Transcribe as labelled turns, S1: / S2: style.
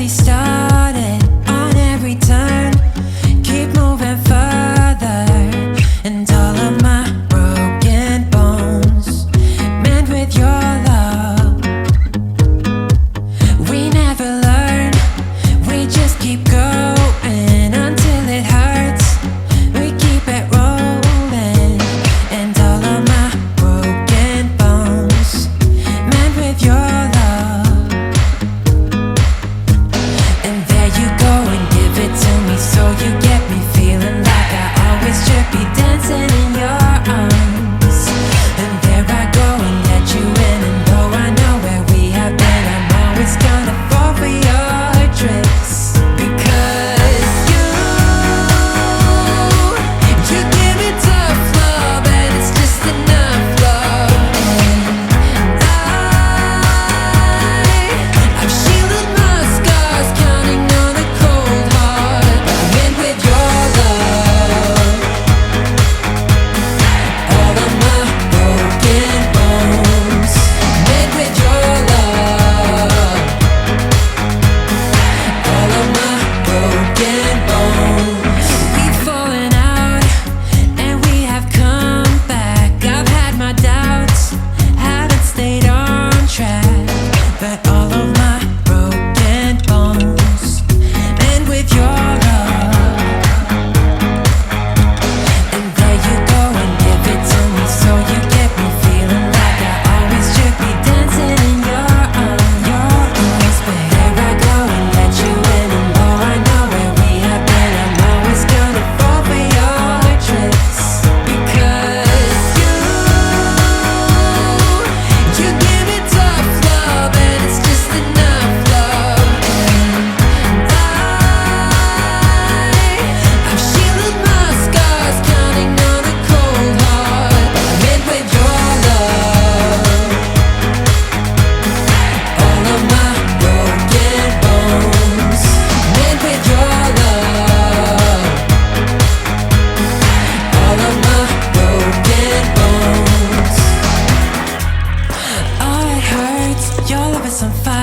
S1: barely started. On every turn, keep moving further, and all of my broken bones mend with your love. We never learn, we just keep going until it hurts. We keep it rolling, and all of my broken bones mend with your love. And there you go and give it to me, so you get me feeling like I always should be dancing in your arms. And there I go and let you in, and though I know where we have been, I'm always gonna fall for your tricks. Because you give me tough love, and it's just enough love. And I've shielded my scars, counting on a cold heart. I'm in with your love. All of my broken bones made with your love. All of my broken bones. We've fallen out and we have come back. I've had my doubts, haven't stayed on track, but all of my broken bones mend with your love. And there you go and give it to me, so you get me feeling like I always should be dancing in your arms. But here I go and let you in, and though I know where we have been, I'm always gonna fall for your tricks. Because you give me tough love, and it's just enough love. And I've shielded my scars, counting on a cold heart. I'm in with your love. All of my broken bones mend with your love. All of my broken bones. Oh, it hurts. Your love is on fire.